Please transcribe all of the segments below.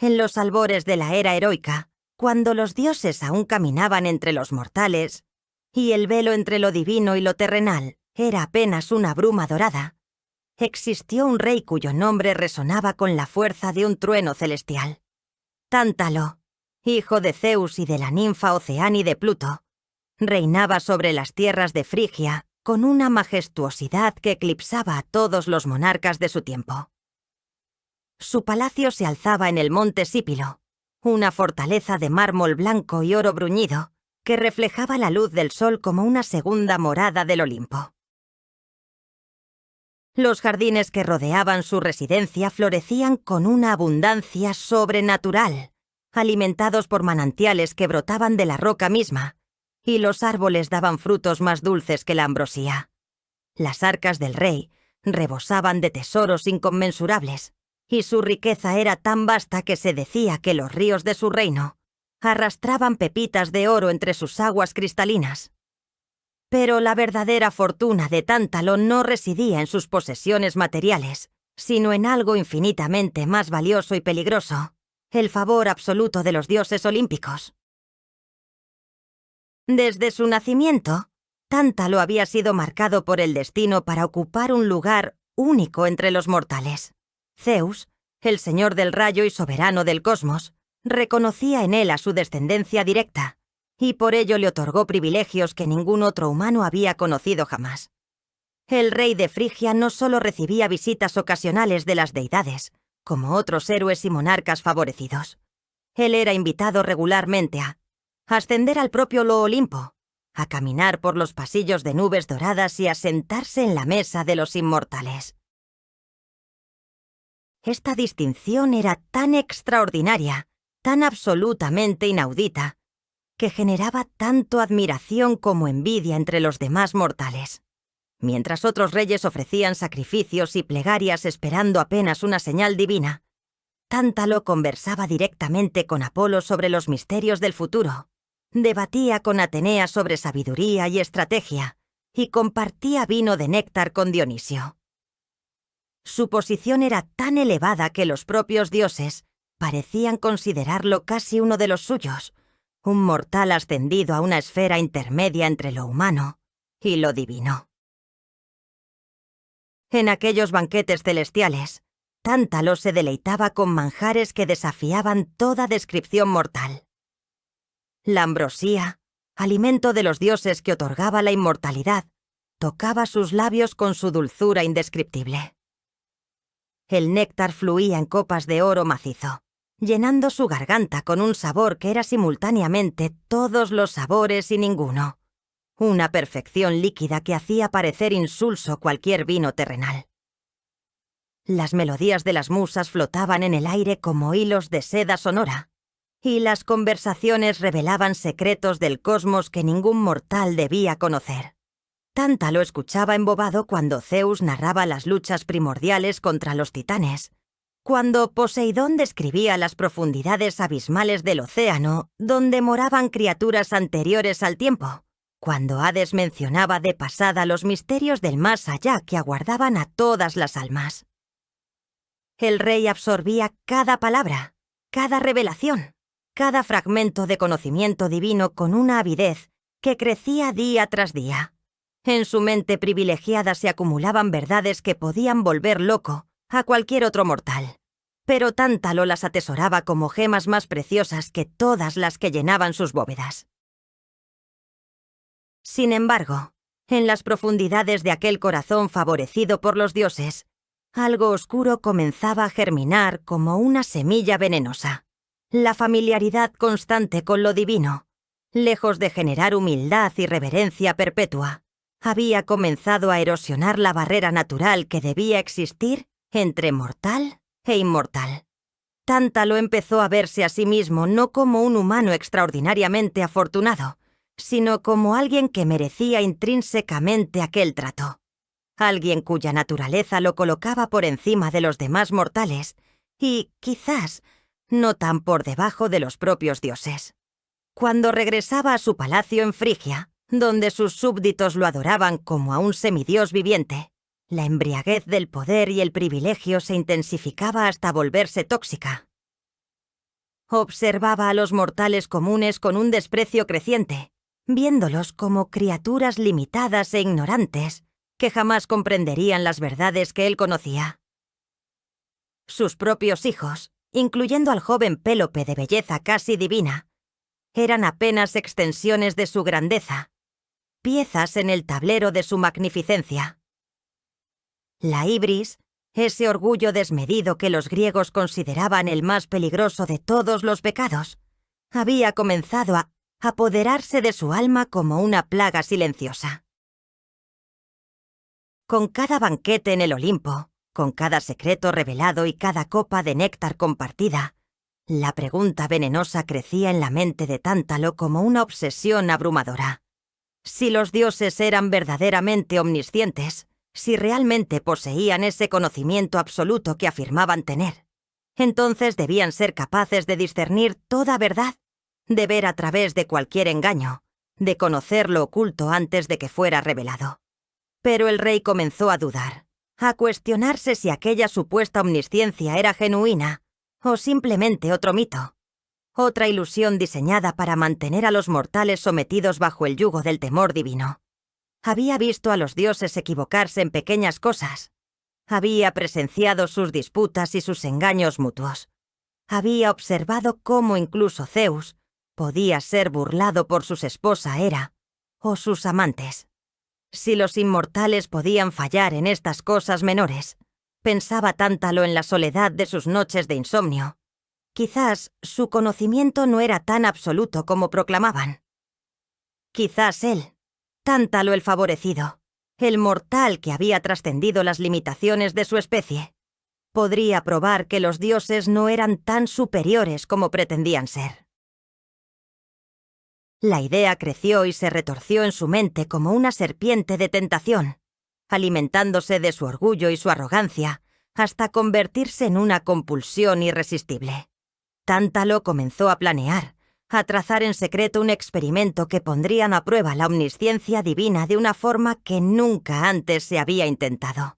En los albores de la era heroica, cuando los dioses aún caminaban entre los mortales, y el velo entre lo divino y lo terrenal era apenas una bruma dorada, existió un rey cuyo nombre resonaba con la fuerza de un trueno celestial. Tántalo, hijo de Zeus y de la ninfa Oceánide Pluto, reinaba sobre las tierras de Frigia con una majestuosidad que eclipsaba a todos los monarcas de su tiempo. Su palacio se alzaba en el monte Sípilo, una fortaleza de mármol blanco y oro bruñido que reflejaba la luz del sol como una segunda morada del Olimpo. Los jardines que rodeaban su residencia florecían con una abundancia sobrenatural, alimentados por manantiales que brotaban de la roca misma, y los árboles daban frutos más dulces que la ambrosía. Las arcas del rey rebosaban de tesoros inconmensurables, y su riqueza era tan vasta que se decía que los ríos de su reino arrastraban pepitas de oro entre sus aguas cristalinas. Pero la verdadera fortuna de Tántalo no residía en sus posesiones materiales, sino en algo infinitamente más valioso y peligroso: el favor absoluto de los dioses olímpicos. Desde su nacimiento, Tántalo había sido marcado por el destino para ocupar un lugar único entre los mortales. Zeus, el señor del rayo y soberano del cosmos, reconocía en él a su descendencia directa, y por ello le otorgó privilegios que ningún otro humano había conocido jamás. El rey de Frigia no solo recibía visitas ocasionales de las deidades, como otros héroes y monarcas favorecidos. Él era invitado regularmente a ascender al propio Olimpo, a caminar por los pasillos de nubes doradas y a sentarse en la mesa de los inmortales. Esta distinción era tan extraordinaria, tan absolutamente inaudita, que generaba tanto admiración como envidia entre los demás mortales. Mientras otros reyes ofrecían sacrificios y plegarias esperando apenas una señal divina, Tántalo conversaba directamente con Apolo sobre los misterios del futuro, debatía con Atenea sobre sabiduría y estrategia, y compartía vino de néctar con Dionisio. Su posición era tan elevada que los propios dioses parecían considerarlo casi uno de los suyos, un mortal ascendido a una esfera intermedia entre lo humano y lo divino. En aquellos banquetes celestiales, Tántalo se deleitaba con manjares que desafiaban toda descripción mortal. La ambrosía, alimento de los dioses que otorgaba la inmortalidad, tocaba sus labios con su dulzura indescriptible. El néctar fluía en copas de oro macizo, llenando su garganta con un sabor que era simultáneamente todos los sabores y ninguno, una perfección líquida que hacía parecer insulso cualquier vino terrenal. Las melodías de las musas flotaban en el aire como hilos de seda sonora, y las conversaciones revelaban secretos del cosmos que ningún mortal debía conocer. Tántalo escuchaba embobado cuando Zeus narraba las luchas primordiales contra los titanes, cuando Poseidón describía las profundidades abismales del océano donde moraban criaturas anteriores al tiempo, cuando Hades mencionaba de pasada los misterios del más allá que aguardaban a todas las almas. El rey absorbía cada palabra, cada revelación, cada fragmento de conocimiento divino con una avidez que crecía día tras día. En su mente privilegiada se acumulaban verdades que podían volver loco a cualquier otro mortal, pero Tántalo las atesoraba como gemas más preciosas que todas las que llenaban sus bóvedas. Sin embargo, en las profundidades de aquel corazón favorecido por los dioses, algo oscuro comenzaba a germinar como una semilla venenosa. La familiaridad constante con lo divino, lejos de generar humildad y reverencia perpetua, había comenzado a erosionar la barrera natural que debía existir entre mortal e inmortal. Tántalo empezó a verse a sí mismo no como un humano extraordinariamente afortunado, sino como alguien que merecía intrínsecamente aquel trato. Alguien cuya naturaleza lo colocaba por encima de los demás mortales y, quizás, no tan por debajo de los propios dioses. Cuando regresaba a su palacio en Frigia, donde sus súbditos lo adoraban como a un semidios viviente, la embriaguez del poder y el privilegio se intensificaba hasta volverse tóxica. Observaba a los mortales comunes con un desprecio creciente, viéndolos como criaturas limitadas e ignorantes, que jamás comprenderían las verdades que él conocía. Sus propios hijos, incluyendo al joven Pélope de belleza casi divina, eran apenas extensiones de su grandeza, piezas en el tablero de su magnificencia. La ibris, ese orgullo desmedido que los griegos consideraban el más peligroso de todos los pecados, había comenzado a apoderarse de su alma como una plaga silenciosa. Con cada banquete en el Olimpo, con cada secreto revelado y cada copa de néctar compartida, la pregunta venenosa crecía en la mente de Tántalo como una obsesión abrumadora. Si los dioses eran verdaderamente omniscientes, si realmente poseían ese conocimiento absoluto que afirmaban tener, entonces debían ser capaces de discernir toda verdad, de ver a través de cualquier engaño, de conocer lo oculto antes de que fuera revelado. Pero el rey comenzó a dudar, a cuestionarse si aquella supuesta omnisciencia era genuina o simplemente otro mito, otra ilusión diseñada para mantener a los mortales sometidos bajo el yugo del temor divino. Había visto a los dioses equivocarse en pequeñas cosas. Había presenciado sus disputas y sus engaños mutuos. Había observado cómo incluso Zeus podía ser burlado por sus esposa Hera o sus amantes. Si los inmortales podían fallar en estas cosas menores, pensaba Tántalo en la soledad de sus noches de insomnio, quizás su conocimiento no era tan absoluto como proclamaban. Quizás él, Tántalo el favorecido, el mortal que había trascendido las limitaciones de su especie, podría probar que los dioses no eran tan superiores como pretendían ser. La idea creció y se retorció en su mente como una serpiente de tentación, alimentándose de su orgullo y su arrogancia, hasta convertirse en una compulsión irresistible. Tántalo comenzó a planear, a trazar en secreto un experimento que pondrían a prueba la omnisciencia divina de una forma que nunca antes se había intentado.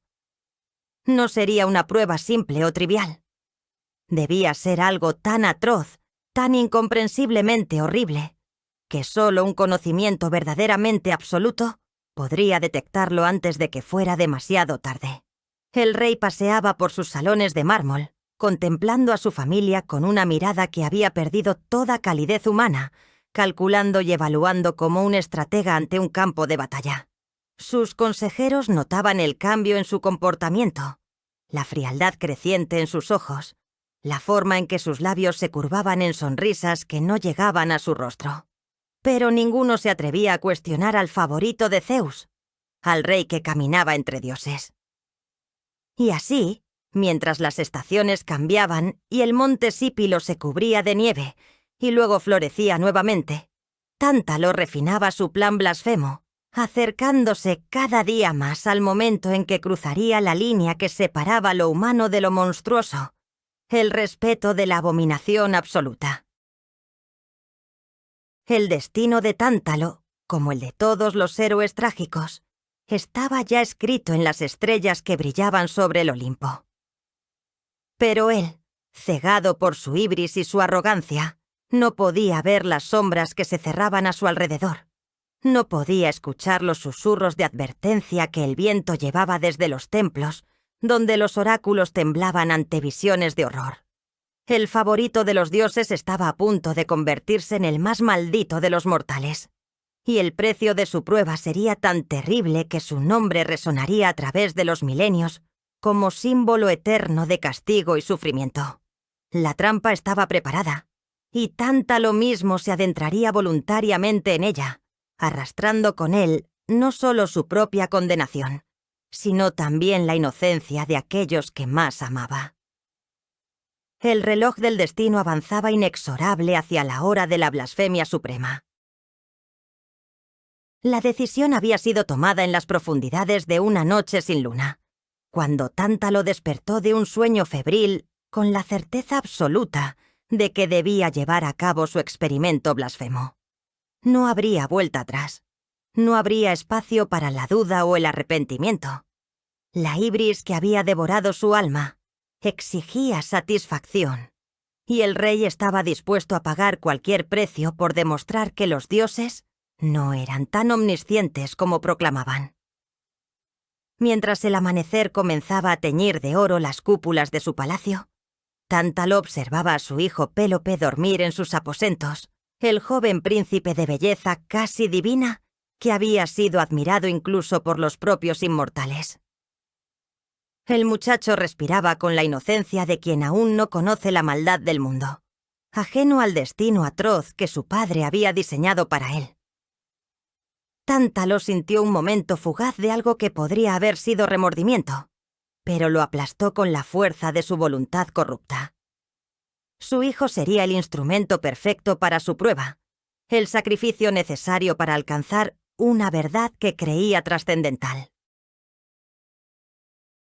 No sería una prueba simple o trivial. Debía ser algo tan atroz, tan incomprensiblemente horrible, que solo un conocimiento verdaderamente absoluto podría detectarlo antes de que fuera demasiado tarde. El rey paseaba por sus salones de mármol, contemplando a su familia con una mirada que había perdido toda calidez humana, calculando y evaluando como un estratega ante un campo de batalla. Sus consejeros notaban el cambio en su comportamiento, la frialdad creciente en sus ojos, la forma en que sus labios se curvaban en sonrisas que no llegaban a su rostro. Pero ninguno se atrevía a cuestionar al favorito de Zeus, al rey que caminaba entre dioses. Y así, mientras las estaciones cambiaban y el monte Sípilo se cubría de nieve y luego florecía nuevamente, Tántalo refinaba su plan blasfemo, acercándose cada día más al momento en que cruzaría la línea que separaba lo humano de lo monstruoso, el respeto de la abominación absoluta. El destino de Tántalo, como el de todos los héroes trágicos, estaba ya escrito en las estrellas que brillaban sobre el Olimpo. Pero él, cegado por su ibris y su arrogancia, no podía ver las sombras que se cerraban a su alrededor. No podía escuchar los susurros de advertencia que el viento llevaba desde los templos, donde los oráculos temblaban ante visiones de horror. El favorito de los dioses estaba a punto de convertirse en el más maldito de los mortales, y el precio de su prueba sería tan terrible que su nombre resonaría a través de los milenios como símbolo eterno de castigo y sufrimiento. La trampa estaba preparada, y Tántalo mismo se adentraría voluntariamente en ella, arrastrando con él no solo su propia condenación, sino también la inocencia de aquellos que más amaba. El reloj del destino avanzaba inexorable hacia la hora de la blasfemia suprema. La decisión había sido tomada en las profundidades de una noche sin luna, cuando Tántalo despertó de un sueño febril con la certeza absoluta de que debía llevar a cabo su experimento blasfemo. No habría vuelta atrás. No habría espacio para la duda o el arrepentimiento. La ibris que había devorado su alma exigía satisfacción, y el rey estaba dispuesto a pagar cualquier precio por demostrar que los dioses no eran tan omniscientes como proclamaban. Mientras el amanecer comenzaba a teñir de oro las cúpulas de su palacio, Tántalo observaba a su hijo Pélope dormir en sus aposentos, el joven príncipe de belleza casi divina que había sido admirado incluso por los propios inmortales. El muchacho respiraba con la inocencia de quien aún no conoce la maldad del mundo, ajeno al destino atroz que su padre había diseñado para él. Tántalo sintió un momento fugaz de algo que podría haber sido remordimiento, pero lo aplastó con la fuerza de su voluntad corrupta. Su hijo sería el instrumento perfecto para su prueba, el sacrificio necesario para alcanzar una verdad que creía trascendental.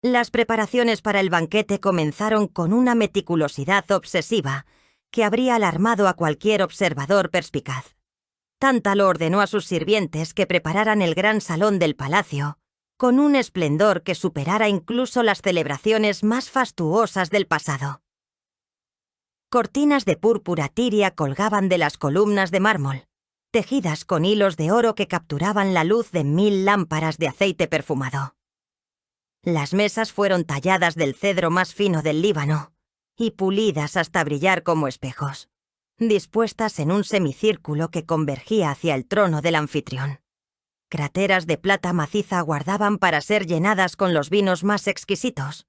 Las preparaciones para el banquete comenzaron con una meticulosidad obsesiva que habría alarmado a cualquier observador perspicaz. Tántalo ordenó a sus sirvientes que prepararan el gran salón del palacio, con un esplendor que superara incluso las celebraciones más fastuosas del pasado. Cortinas de púrpura tiria colgaban de las columnas de mármol, tejidas con hilos de oro que capturaban la luz de 1000 lámparas de aceite perfumado. Las mesas fueron talladas del cedro más fino del Líbano y pulidas hasta brillar como espejos, dispuestas en un semicírculo que convergía hacia el trono del anfitrión. Crateras de plata maciza aguardaban para ser llenadas con los vinos más exquisitos,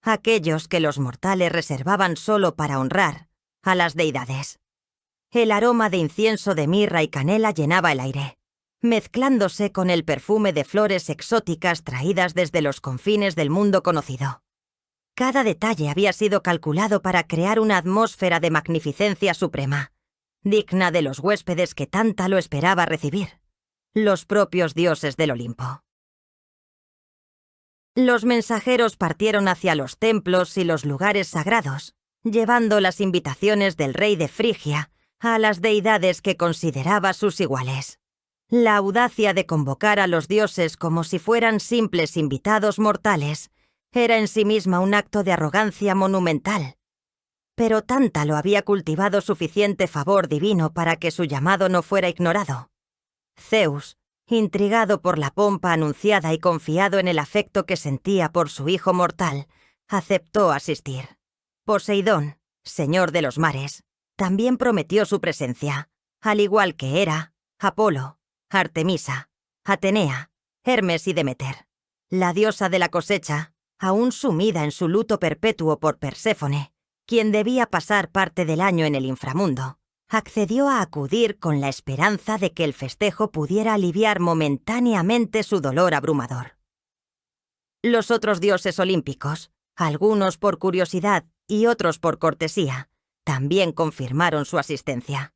aquellos que los mortales reservaban solo para honrar a las deidades. El aroma de incienso de mirra y canela llenaba el aire, mezclándose con el perfume de flores exóticas traídas desde los confines del mundo conocido. Cada detalle había sido calculado para crear una atmósfera de magnificencia suprema, digna de los huéspedes que Tántalo esperaba recibir, los propios dioses del Olimpo. Los mensajeros partieron hacia los templos y los lugares sagrados, llevando las invitaciones del rey de Frigia a las deidades que consideraba sus iguales. La audacia de convocar a los dioses como si fueran simples invitados mortales era en sí misma un acto de arrogancia monumental. Pero Tántalo había cultivado suficiente favor divino para que su llamado no fuera ignorado. Zeus, intrigado por la pompa anunciada y confiado en el afecto que sentía por su hijo mortal, aceptó asistir. Poseidón, señor de los mares, también prometió su presencia, al igual que Hera, Apolo, Artemisa, Atenea, Hermes y Demeter. La diosa de la cosecha, aún sumida en su luto perpetuo por Perséfone, quien debía pasar parte del año en el inframundo, accedió a acudir con la esperanza de que el festejo pudiera aliviar momentáneamente su dolor abrumador. Los otros dioses olímpicos, algunos por curiosidad y otros por cortesía, también confirmaron su asistencia.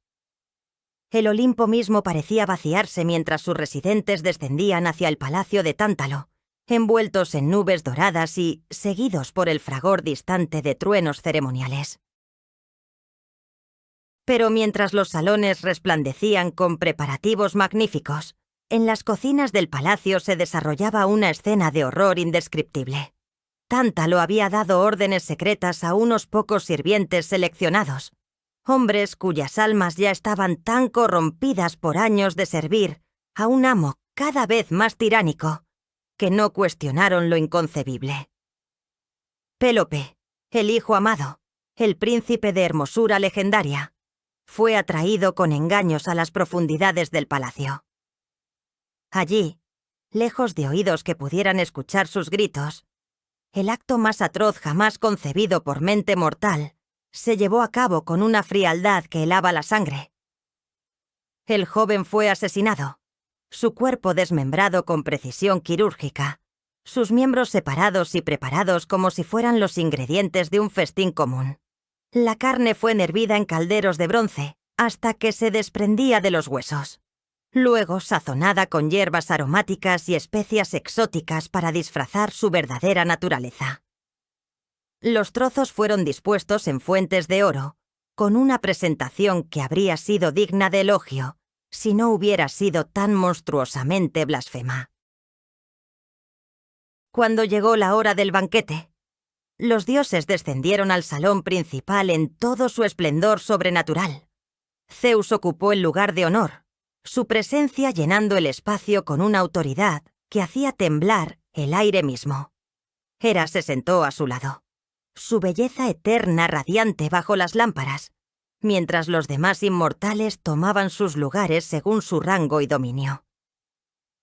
El Olimpo mismo parecía vaciarse mientras sus residentes descendían hacia el palacio de Tántalo, envueltos en nubes doradas y seguidos por el fragor distante de truenos ceremoniales. Pero mientras los salones resplandecían con preparativos magníficos, en las cocinas del palacio se desarrollaba una escena de horror indescriptible. Tántalo había dado órdenes secretas a unos pocos sirvientes seleccionados, hombres cuyas almas ya estaban tan corrompidas por años de servir a un amo cada vez más tiránico, que no cuestionaron lo inconcebible. Pélope, el hijo amado, el príncipe de hermosura legendaria, fue atraído con engaños a las profundidades del palacio. Allí, lejos de oídos que pudieran escuchar sus gritos, el acto más atroz jamás concebido por mente mortal se llevó a cabo con una frialdad que helaba la sangre. El joven fue asesinado, su cuerpo desmembrado con precisión quirúrgica, sus miembros separados y preparados como si fueran los ingredientes de un festín común. La carne fue hervida en calderos de bronce hasta que se desprendía de los huesos, luego sazonada con hierbas aromáticas y especias exóticas para disfrazar su verdadera naturaleza. Los trozos fueron dispuestos en fuentes de oro, con una presentación que habría sido digna de elogio si no hubiera sido tan monstruosamente blasfema. Cuando llegó la hora del banquete, Los dioses descendieron al salón principal en todo su esplendor sobrenatural. Zeus ocupó el lugar de honor, su presencia llenando el espacio con una autoridad que hacía temblar el aire mismo. Hera se sentó a su lado, su belleza eterna radiante bajo las lámparas, mientras los demás inmortales tomaban sus lugares según su rango y dominio.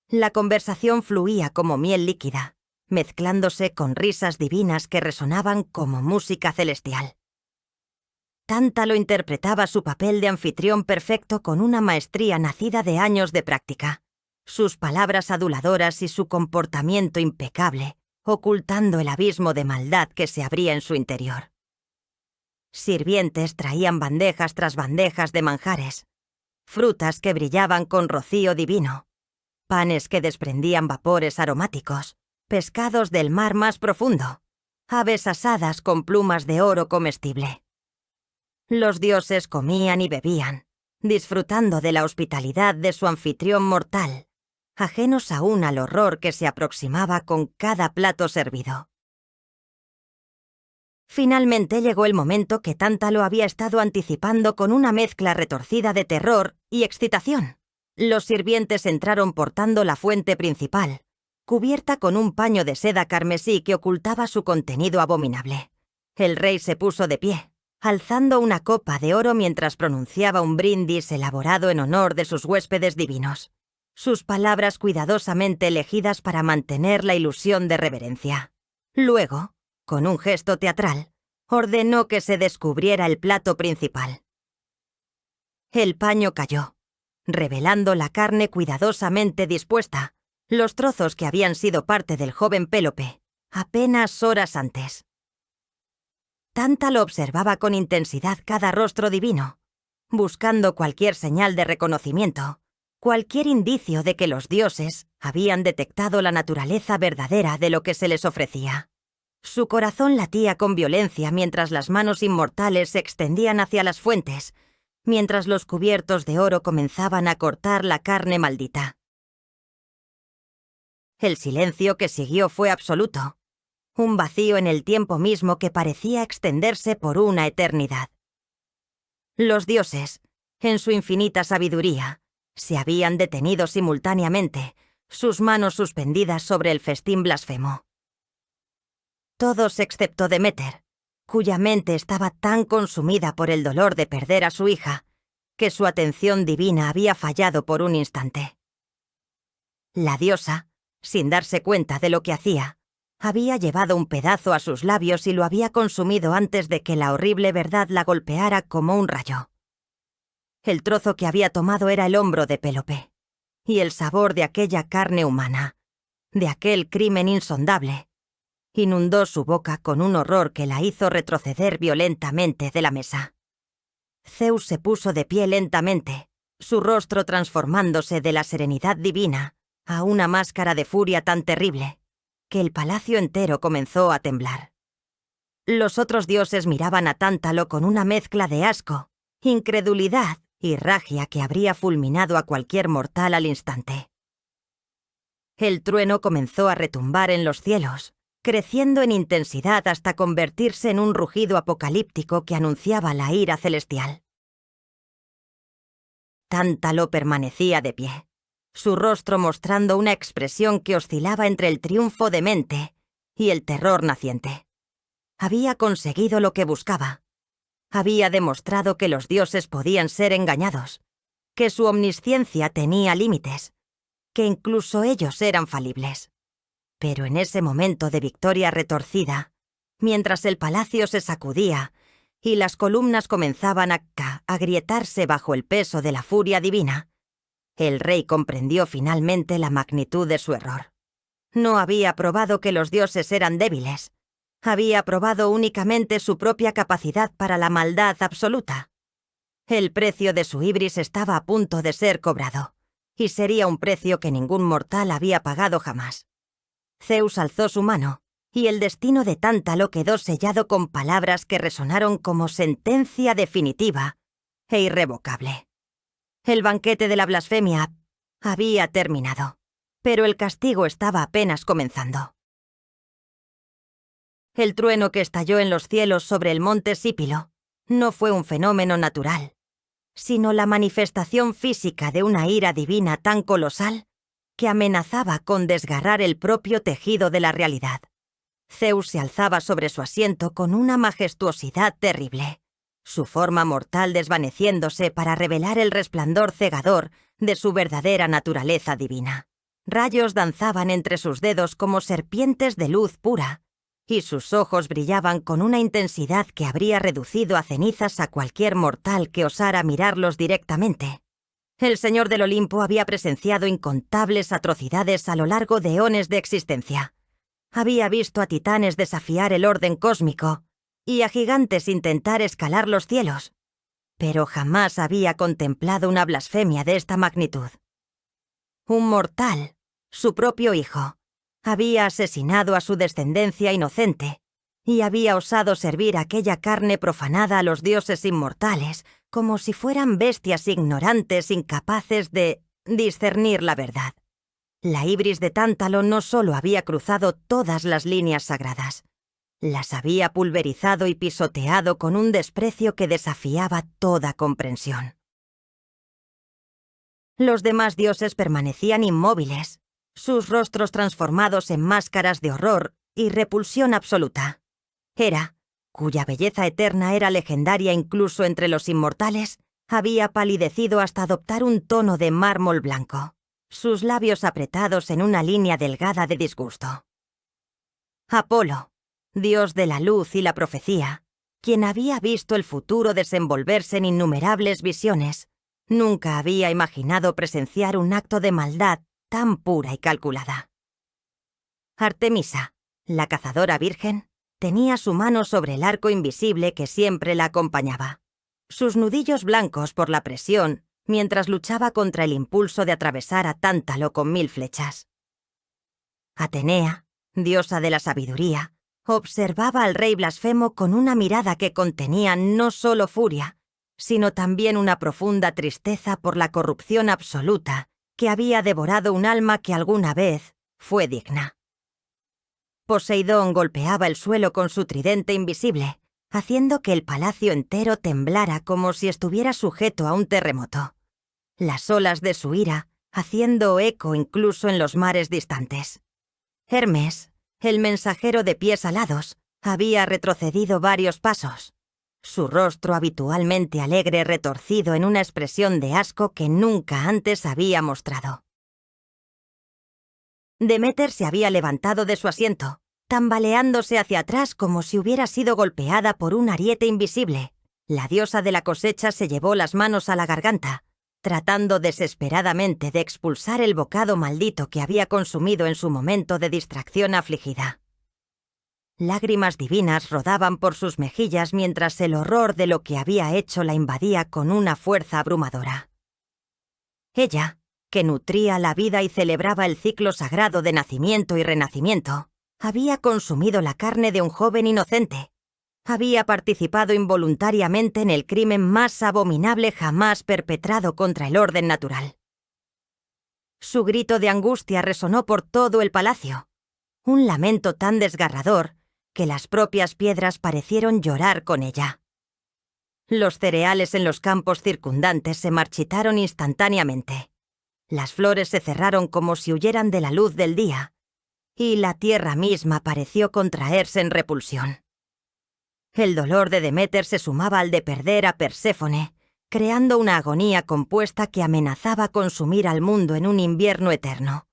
La conversación fluía como miel líquida, mezclándose con risas divinas que resonaban como música celestial. Tántalo interpretaba su papel de anfitrión perfecto con una maestría nacida de años de práctica, sus palabras aduladoras y su comportamiento impecable, ocultando el abismo de maldad que se abría en su interior. Sirvientes traían bandejas tras bandejas de manjares, frutas que brillaban con rocío divino, panes que desprendían vapores aromáticos, pescados del mar más profundo, aves asadas con plumas de oro comestible. Los dioses comían y bebían, disfrutando de la hospitalidad de su anfitrión mortal, ajenos aún al horror que se aproximaba con cada plato servido. Finalmente llegó el momento que Tántalo había estado anticipando con una mezcla retorcida de terror y excitación. Los sirvientes entraron portando la fuente principal, cubierta con un paño de seda carmesí que ocultaba su contenido abominable. El rey se puso de pie, alzando una copa de oro mientras pronunciaba un brindis elaborado en honor de sus huéspedes divinos, sus palabras cuidadosamente elegidas para mantener la ilusión de reverencia. Luego, con un gesto teatral, ordenó que se descubriera el plato principal. El paño cayó, revelando la carne cuidadosamente dispuesta, los trozos que habían sido parte del joven Pélope, apenas horas antes. Tántalo observaba con intensidad cada rostro divino, buscando cualquier señal de reconocimiento, cualquier indicio de que los dioses habían detectado la naturaleza verdadera de lo que se les ofrecía. Su corazón latía con violencia mientras las manos inmortales se extendían hacia las fuentes, mientras los cubiertos de oro comenzaban a cortar la carne maldita. El silencio que siguió fue absoluto, un vacío en el tiempo mismo que parecía extenderse por una eternidad. Los dioses, en su infinita sabiduría, se habían detenido simultáneamente, sus manos suspendidas sobre el festín blasfemo. Todos excepto Deméter, cuya mente estaba tan consumida por el dolor de perder a su hija, que su atención divina había fallado por un instante. La diosa, sin darse cuenta de lo que hacía, había llevado un pedazo a sus labios y lo había consumido antes de que la horrible verdad la golpeara como un rayo. El trozo que había tomado era el hombro de Pélope, y el sabor de aquella carne humana, de aquel crimen insondable, inundó su boca con un horror que la hizo retroceder violentamente de la mesa. Zeus se puso de pie lentamente, su rostro transformándose de la serenidad divina a una máscara de furia tan terrible que el palacio entero comenzó a temblar. Los otros dioses miraban a Tántalo con una mezcla de asco, incredulidad y ragia que habría fulminado a cualquier mortal al instante. El trueno comenzó a retumbar en los cielos, creciendo en intensidad hasta convertirse en un rugido apocalíptico que anunciaba la ira celestial. Tántalo permanecía de pie, su rostro mostrando una expresión que oscilaba entre el triunfo demente y el terror naciente. Había conseguido lo que buscaba. Había demostrado que los dioses podían ser engañados, que su omnisciencia tenía límites, que incluso ellos eran falibles. Pero en ese momento de victoria retorcida, mientras el palacio se sacudía y las columnas comenzaban a agrietarse bajo el peso de la furia divina, el rey comprendió finalmente la magnitud de su error. No había probado que los dioses eran débiles. Había probado únicamente su propia capacidad para la maldad absoluta. El precio de su ibris estaba a punto de ser cobrado, y sería un precio que ningún mortal había pagado jamás. Zeus alzó su mano, y el destino de Tántalo quedó sellado con palabras que resonaron como sentencia definitiva e irrevocable. El banquete de la blasfemia había terminado, pero el castigo estaba apenas comenzando. El trueno que estalló en los cielos sobre el monte Sípilo no fue un fenómeno natural, sino la manifestación física de una ira divina tan colosal que amenazaba con desgarrar el propio tejido de la realidad. Zeus se alzaba sobre su asiento con una majestuosidad terrible, su forma mortal desvaneciéndose para revelar el resplandor cegador de su verdadera naturaleza divina. Rayos danzaban entre sus dedos como serpientes de luz pura, y sus ojos brillaban con una intensidad que habría reducido a cenizas a cualquier mortal que osara mirarlos directamente. El señor del Olimpo había presenciado incontables atrocidades a lo largo de eones de existencia. Había visto a titanes desafiar el orden cósmico y a gigantes intentar escalar los cielos, pero jamás había contemplado una blasfemia de esta magnitud. Un mortal, su propio hijo, había asesinado a su descendencia inocente y había osado servir aquella carne profanada a los dioses inmortales como si fueran bestias ignorantes incapaces de discernir la verdad. La ibris de Tántalo no solo había cruzado todas las líneas sagradas, las había pulverizado y pisoteado con un desprecio que desafiaba toda comprensión. Los demás dioses permanecían inmóviles, sus rostros transformados en máscaras de horror y repulsión absoluta. Hera, cuya belleza eterna era legendaria incluso entre los inmortales, había palidecido hasta adoptar un tono de mármol blanco, sus labios apretados en una línea delgada de disgusto. Apolo, dios de la luz y la profecía, quien había visto el futuro desenvolverse en innumerables visiones, nunca había imaginado presenciar un acto de maldad tan pura y calculada. Artemisa, la cazadora virgen, tenía su mano sobre el arco invisible que siempre la acompañaba, sus nudillos blancos por la presión mientras luchaba contra el impulso de atravesar a Tántalo con 1000 flechas. Atenea, diosa de la sabiduría, observaba al rey blasfemo con una mirada que contenía no solo furia, sino también una profunda tristeza por la corrupción absoluta que había devorado un alma que alguna vez fue digna. Poseidón golpeaba el suelo con su tridente invisible, haciendo que el palacio entero temblara como si estuviera sujeto a un terremoto. Las olas de su ira haciendo eco incluso en los mares distantes. Hermes, el mensajero de pies alados, había retrocedido varios pasos, su rostro habitualmente alegre retorcido en una expresión de asco que nunca antes había mostrado. Deméter se había levantado de su asiento, tambaleándose hacia atrás como si hubiera sido golpeada por un ariete invisible. La diosa de la cosecha se llevó las manos a la garganta, tratando desesperadamente de expulsar el bocado maldito que había consumido en su momento de distracción afligida. Lágrimas divinas rodaban por sus mejillas mientras el horror de lo que había hecho la invadía con una fuerza abrumadora. Ella, que nutría la vida y celebraba el ciclo sagrado de nacimiento y renacimiento, había consumido la carne de un joven inocente. Había participado involuntariamente en el crimen más abominable jamás perpetrado contra el orden natural. Su grito de angustia resonó por todo el palacio, un lamento tan desgarrador que las propias piedras parecieron llorar con ella. Los cereales en los campos circundantes se marchitaron instantáneamente. Las flores se cerraron como si huyeran de la luz del día, y la tierra misma pareció contraerse en repulsión. El dolor de Deméter se sumaba al de perder a Perséfone, creando una agonía compuesta que amenazaba consumir al mundo en un invierno eterno.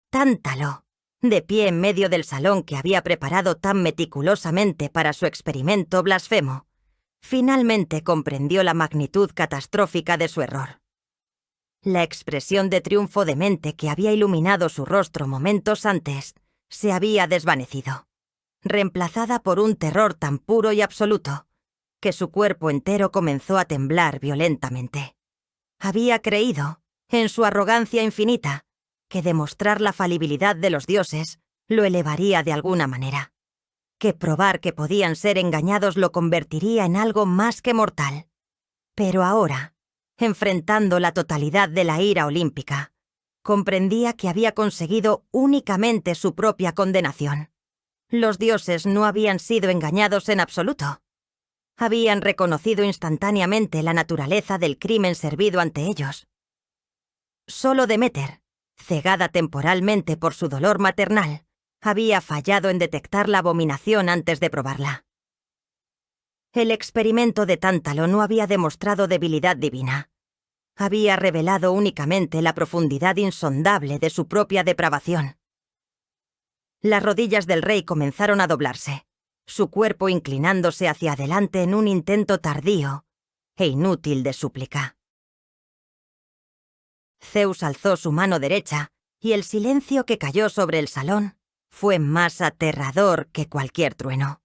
Tántalo, de pie en medio del salón que había preparado tan meticulosamente para su experimento blasfemo, finalmente comprendió la magnitud catastrófica de su error. La expresión de triunfo demente que había iluminado su rostro momentos antes se había desvanecido, reemplazada por un terror tan puro y absoluto que su cuerpo entero comenzó a temblar violentamente. Había creído, en su arrogancia infinita, que demostrar la falibilidad de los dioses lo elevaría de alguna manera, que probar que podían ser engañados lo convertiría en algo más que mortal. Pero ahora, enfrentando la totalidad de la ira olímpica, comprendía que había conseguido únicamente su propia condenación. Los dioses no habían sido engañados en absoluto. Habían reconocido instantáneamente la naturaleza del crimen servido ante ellos. Solo Deméter, cegada temporalmente por su dolor maternal, había fallado en detectar la abominación antes de probarla. El experimento de Tántalo no había demostrado debilidad divina. Había revelado únicamente la profundidad insondable de su propia depravación. Las rodillas del rey comenzaron a doblarse, su cuerpo inclinándose hacia adelante en un intento tardío e inútil de súplica. Zeus alzó su mano derecha y el silencio que cayó sobre el salón fue más aterrador que cualquier trueno.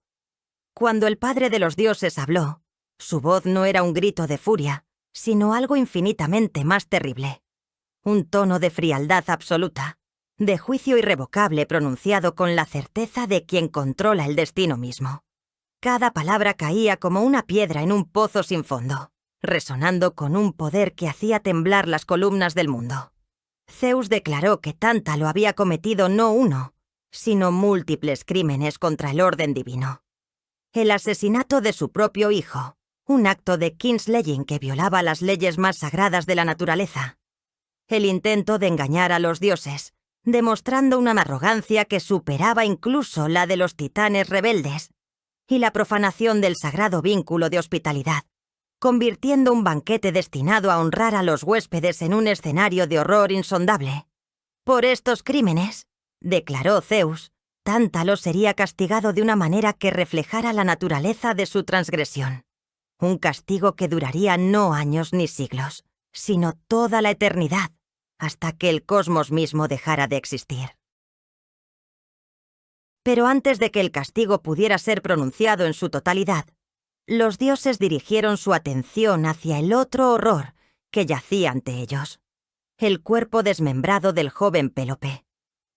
Cuando el padre de los dioses habló, su voz no era un grito de furia, sino algo infinitamente más terrible. Un tono de frialdad absoluta, de juicio irrevocable pronunciado con la certeza de quien controla el destino mismo. Cada palabra caía como una piedra en un pozo sin fondo, resonando con un poder que hacía temblar las columnas del mundo. Zeus declaró que Tántalo había cometido no uno, sino múltiples crímenes contra el orden divino. El asesinato de su propio hijo, un acto de kinslaying que violaba las leyes más sagradas de la naturaleza. El intento de engañar a los dioses, demostrando una arrogancia que superaba incluso la de los titanes rebeldes, y la profanación del sagrado vínculo de hospitalidad, convirtiendo un banquete destinado a honrar a los huéspedes en un escenario de horror insondable. Por estos crímenes, declaró Zeus, Tántalo sería castigado de una manera que reflejara la naturaleza de su transgresión. Un castigo que duraría no años ni siglos, sino toda la eternidad, hasta que el cosmos mismo dejara de existir. Pero antes de que el castigo pudiera ser pronunciado en su totalidad, los dioses dirigieron su atención hacia el otro horror que yacía ante ellos: el cuerpo desmembrado del joven Pélope,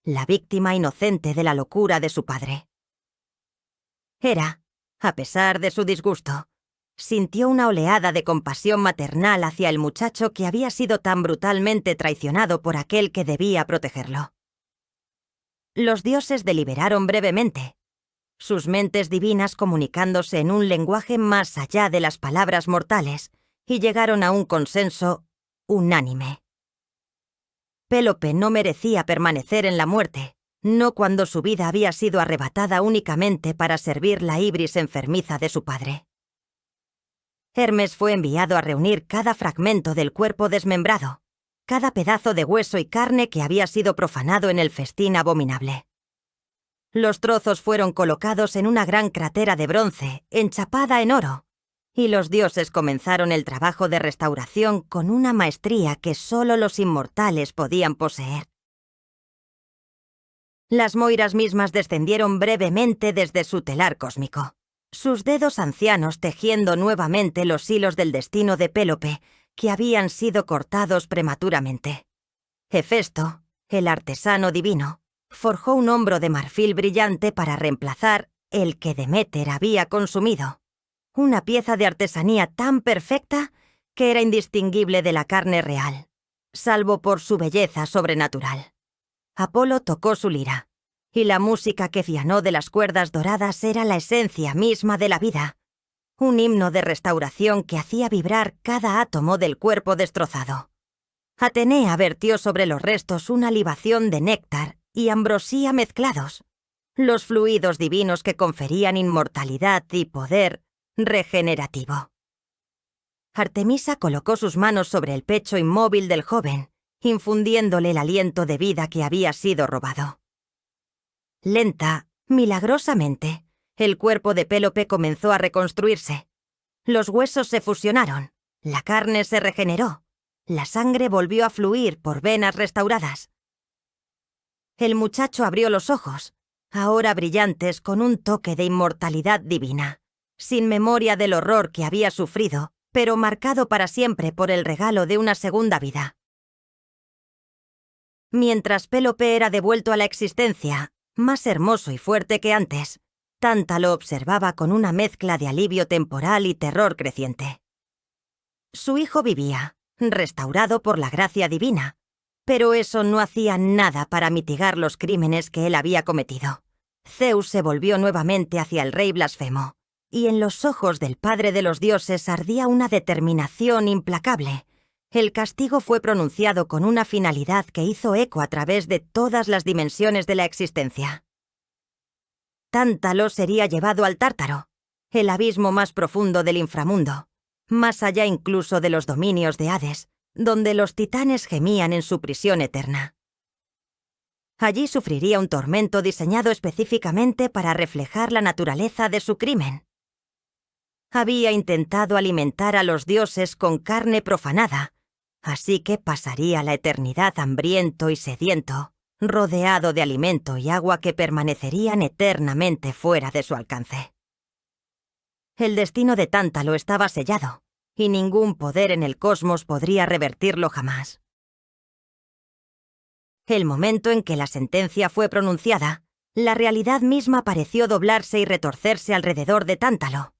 la víctima inocente de la locura de su padre. Hera, a pesar de su disgusto, sintió una oleada de compasión maternal hacia el muchacho que había sido tan brutalmente traicionado por aquel que debía protegerlo. Los dioses deliberaron brevemente, sus mentes divinas comunicándose en un lenguaje más allá de las palabras mortales, y llegaron a un consenso unánime. Pélope no merecía permanecer en la muerte, no cuando su vida había sido arrebatada únicamente para servir la ibris enfermiza de su padre. Hermes fue enviado a reunir cada fragmento del cuerpo desmembrado, cada pedazo de hueso y carne que había sido profanado en el festín abominable. Los trozos fueron colocados en una gran crátera de bronce, enchapada en oro, y los dioses comenzaron el trabajo de restauración con una maestría que solo los inmortales podían poseer. Las moiras mismas descendieron brevemente desde su telar cósmico, sus dedos ancianos tejiendo nuevamente los hilos del destino de Pélope, que habían sido cortados prematuramente. Hefesto, el artesano divino, forjó un hombro de marfil brillante para reemplazar el que Deméter había consumido, una pieza de artesanía tan perfecta que era indistinguible de la carne real, salvo por su belleza sobrenatural. Apolo tocó su lira, y la música que fianó de las cuerdas doradas era la esencia misma de la vida, un himno de restauración que hacía vibrar cada átomo del cuerpo destrozado. Atenea vertió sobre los restos una libación de néctar y ambrosía mezclados, los fluidos divinos que conferían inmortalidad y poder regenerativo. Artemisa colocó sus manos sobre el pecho inmóvil del joven, infundiéndole el aliento de vida que había sido robado. Lenta, milagrosamente, el cuerpo de Pélope comenzó a reconstruirse. Los huesos se fusionaron, la carne se regeneró, la sangre volvió a fluir por venas restauradas. El muchacho abrió los ojos, ahora brillantes con un toque de inmortalidad divina, sin memoria del horror que había sufrido, pero marcado para siempre por el regalo de una segunda vida. Mientras Pélope era devuelto a la existencia, más hermoso y fuerte que antes, Tántalo observaba con una mezcla de alivio temporal y terror creciente. Su hijo vivía, restaurado por la gracia divina, pero eso no hacía nada para mitigar los crímenes que él había cometido. Zeus se volvió nuevamente hacia el rey blasfemo, y en los ojos del padre de los dioses ardía una determinación implacable. El castigo fue pronunciado con una finalidad que hizo eco a través de todas las dimensiones de la existencia. Tántalo sería llevado al Tártaro, el abismo más profundo del inframundo, más allá incluso de los dominios de Hades, donde los titanes gemían en su prisión eterna. Allí sufriría un tormento diseñado específicamente para reflejar la naturaleza de su crimen. Había intentado alimentar a los dioses con carne profanada, así que pasaría la eternidad hambriento y sediento, rodeado de alimento y agua que permanecerían eternamente fuera de su alcance. El destino de Tántalo estaba sellado, y ningún poder en el cosmos podría revertirlo jamás. El momento en que la sentencia fue pronunciada, la realidad misma pareció doblarse y retorcerse alrededor de Tántalo.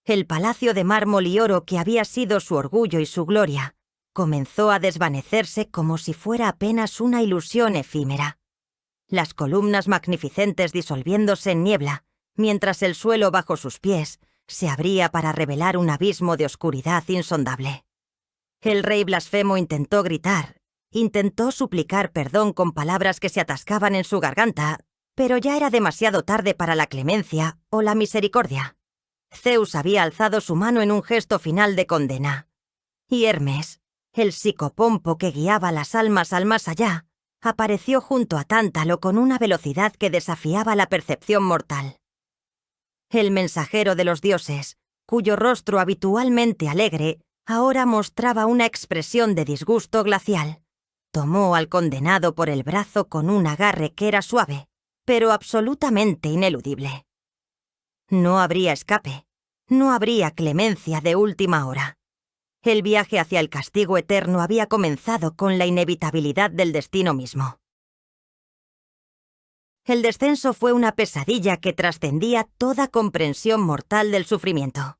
El palacio de mármol y oro que había sido su orgullo y su gloria comenzó a desvanecerse como si fuera apenas una ilusión efímera. Las columnas magnificentes disolviéndose en niebla, mientras el suelo bajo sus pies se abría para revelar un abismo de oscuridad insondable. El rey blasfemo intentó gritar, intentó suplicar perdón con palabras que se atascaban en su garganta, pero ya era demasiado tarde para la clemencia o la misericordia. Zeus había alzado su mano en un gesto final de condena, y Hermes, el psicopompo que guiaba las almas al más allá, apareció junto a Tántalo con una velocidad que desafiaba la percepción mortal. El mensajero de los dioses, cuyo rostro habitualmente alegre ahora mostraba una expresión de disgusto glacial, tomó al condenado por el brazo con un agarre que era suave, pero absolutamente ineludible. No habría escape, no habría clemencia de última hora. El viaje hacia el castigo eterno había comenzado con la inevitabilidad del destino mismo. El descenso fue una pesadilla que trascendía toda comprensión mortal del sufrimiento.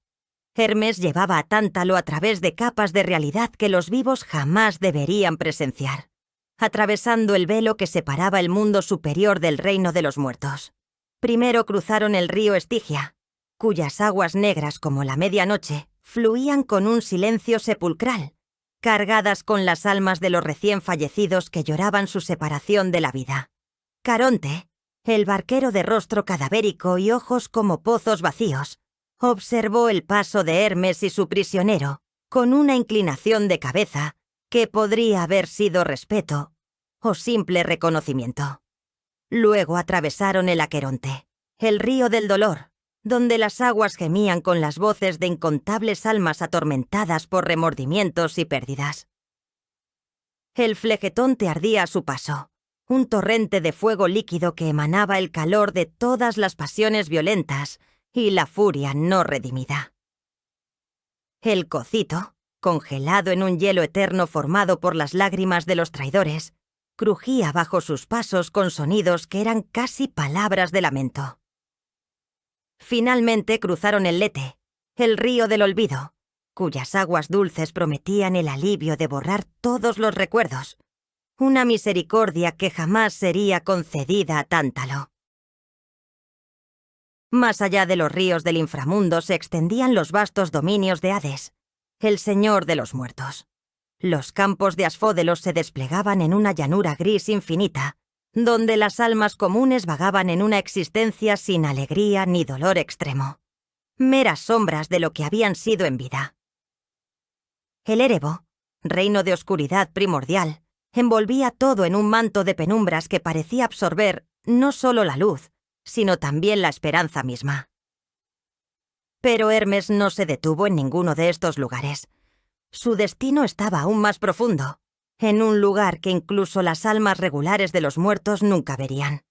Hermes llevaba a Tántalo a través de capas de realidad que los vivos jamás deberían presenciar, atravesando el velo que separaba el mundo superior del reino de los muertos. Primero cruzaron el río Estigia, cuyas aguas negras como la medianoche fluían con un silencio sepulcral, cargadas con las almas de los recién fallecidos que lloraban su separación de la vida. Caronte, el barquero de rostro cadavérico y ojos como pozos vacíos, observó el paso de Hermes y su prisionero con una inclinación de cabeza que podría haber sido respeto o simple reconocimiento. Luego atravesaron el Aqueronte, el río del dolor, donde las aguas gemían con las voces de incontables almas atormentadas por remordimientos y pérdidas. El Flegetonte ardía a su paso, un torrente de fuego líquido que emanaba el calor de todas las pasiones violentas y la furia no redimida. El Cocito, congelado en un hielo eterno formado por las lágrimas de los traidores, crujía bajo sus pasos con sonidos que eran casi palabras de lamento. Finalmente cruzaron el Lete, el río del olvido, cuyas aguas dulces prometían el alivio de borrar todos los recuerdos, una misericordia que jamás sería concedida a Tántalo. Más allá de los ríos del inframundo se extendían los vastos dominios de Hades, el señor de los muertos. Los campos de Asfódelos se desplegaban en una llanura gris infinita, donde las almas comunes vagaban en una existencia sin alegría ni dolor extremo, meras sombras de lo que habían sido en vida. El Erebo, reino de oscuridad primordial, envolvía todo en un manto de penumbras que parecía absorber no solo la luz, sino también la esperanza misma. Pero Hermes no se detuvo en ninguno de estos lugares. Su destino estaba aún más profundo, en un lugar que incluso las almas regulares de los muertos nunca verían.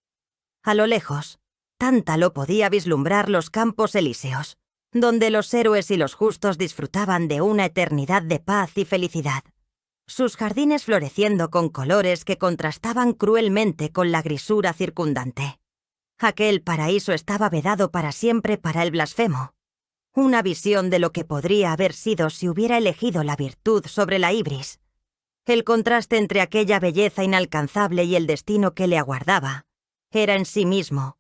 A lo lejos, Tántalo podía vislumbrar los campos elíseos, donde los héroes y los justos disfrutaban de una eternidad de paz y felicidad, sus jardines floreciendo con colores que contrastaban cruelmente con la grisura circundante. Aquel paraíso estaba vedado para siempre para el blasfemo, una visión de lo que podría haber sido si hubiera elegido la virtud sobre la ibris. El contraste entre aquella belleza inalcanzable y el destino que le aguardaba era en sí mismo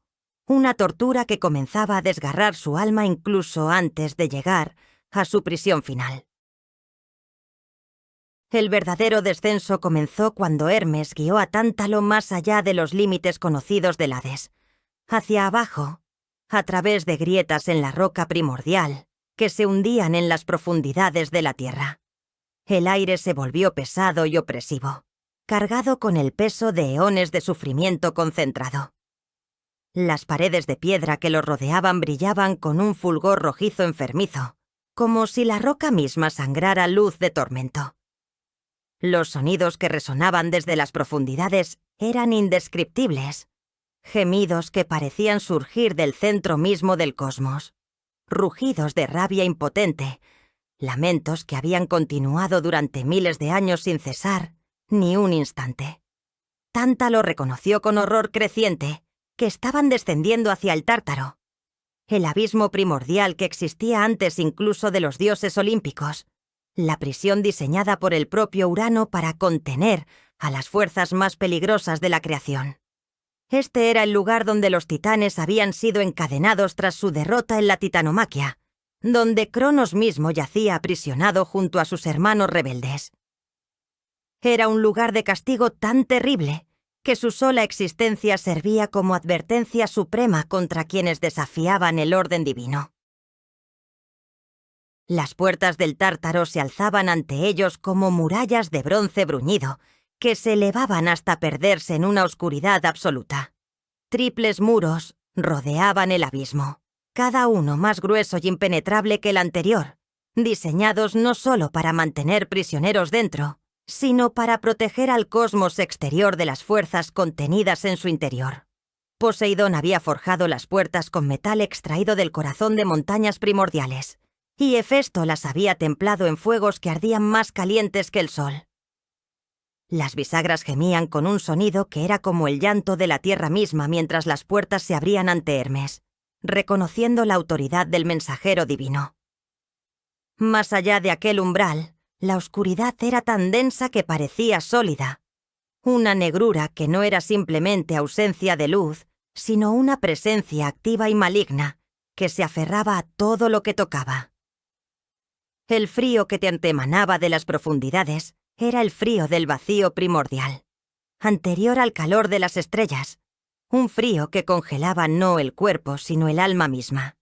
una tortura que comenzaba a desgarrar su alma incluso antes de llegar a su prisión final. El verdadero descenso comenzó cuando Hermes guió a Tántalo más allá de los límites conocidos del Hades, hacia abajo, a través de grietas en la roca primordial que se hundían en las profundidades de la tierra. El aire se volvió pesado y opresivo, cargado con el peso de eones de sufrimiento concentrado. Las paredes de piedra que lo rodeaban brillaban con un fulgor rojizo enfermizo, como si la roca misma sangrara luz de tormento. Los sonidos que resonaban desde las profundidades eran indescriptibles, gemidos que parecían surgir del centro mismo del cosmos, rugidos de rabia impotente, lamentos que habían continuado durante miles de años sin cesar ni un instante. Tántalo reconoció con horror creciente que estaban descendiendo hacia el Tártaro, el abismo primordial que existía antes incluso de los dioses olímpicos, la prisión diseñada por el propio Urano para contener a las fuerzas más peligrosas de la creación. Este era el lugar donde los titanes habían sido encadenados tras su derrota en la Titanomaquia, donde Cronos mismo yacía aprisionado junto a sus hermanos rebeldes. Era un lugar de castigo tan terrible que su sola existencia servía como advertencia suprema contra quienes desafiaban el orden divino. Las puertas del Tártaro se alzaban ante ellos como murallas de bronce bruñido, que se elevaban hasta perderse en una oscuridad absoluta. Triples muros rodeaban el abismo, cada uno más grueso y impenetrable que el anterior, diseñados no solo para mantener prisioneros dentro, sino para proteger al cosmos exterior de las fuerzas contenidas en su interior. Poseidón había forjado las puertas con metal extraído del corazón de montañas primordiales, y Hefesto las había templado en fuegos que ardían más calientes que el sol. Las bisagras gemían con un sonido que era como el llanto de la tierra misma mientras las puertas se abrían ante Hermes, reconociendo la autoridad del mensajero divino. Más allá de aquel umbral, la oscuridad era tan densa que parecía sólida, una negrura que no era simplemente ausencia de luz, sino una presencia activa y maligna que se aferraba a todo lo que tocaba. El frío que te emanaba de las profundidades era el frío del vacío primordial, anterior al calor de las estrellas, un frío que congelaba no el cuerpo sino el alma misma.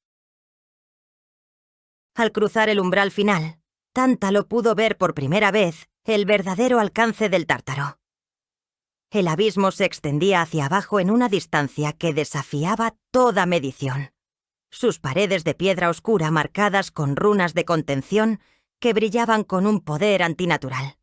Al cruzar el umbral final, Tántalo pudo ver por primera vez el verdadero alcance del Tártaro. El abismo se extendía hacia abajo en una distancia que desafiaba toda medición. Sus paredes de piedra oscura marcadas con runas de contención que brillaban con un poder antinatural.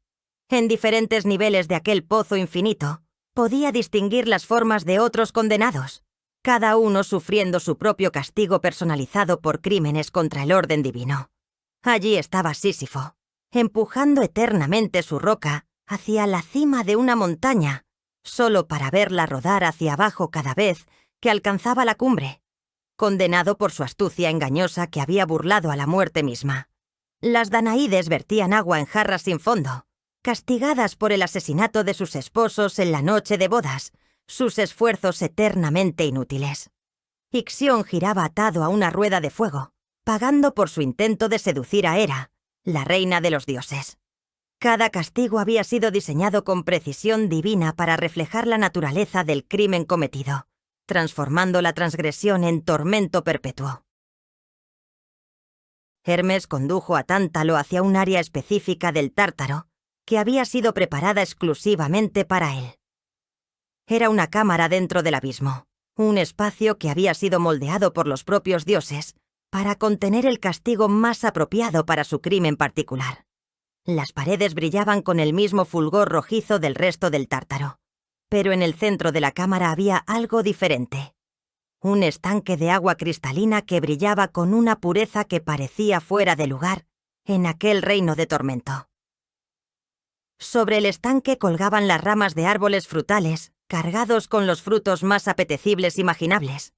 En diferentes niveles de aquel pozo infinito, podía distinguir las formas de otros condenados, cada uno sufriendo su propio castigo personalizado por crímenes contra el orden divino. Allí estaba Sísifo, empujando eternamente su roca hacia la cima de una montaña, solo para verla rodar hacia abajo cada vez que alcanzaba la cumbre, condenado por su astucia engañosa que había burlado a la muerte misma. Las Danaídes vertían agua en jarras sin fondo, castigadas por el asesinato de sus esposos en la noche de bodas, sus esfuerzos eternamente inútiles. Ixión giraba atado a una rueda de fuego, pagando por su intento de seducir a Hera, la reina de los dioses. Cada castigo había sido diseñado con precisión divina para reflejar la naturaleza del crimen cometido, transformando la transgresión en tormento perpetuo. Hermes condujo a Tántalo hacia un área específica del Tártaro que había sido preparada exclusivamente para él. Era una cámara dentro del abismo, un espacio que había sido moldeado por los propios dioses para contener el castigo más apropiado para su crimen particular. Las paredes brillaban con el mismo fulgor rojizo del resto del Tártaro, pero en el centro de la cámara había algo diferente. Un estanque de agua cristalina que brillaba con una pureza que parecía fuera de lugar en aquel reino de tormento. Sobre el estanque colgaban las ramas de árboles frutales, cargados con los frutos más apetecibles imaginables.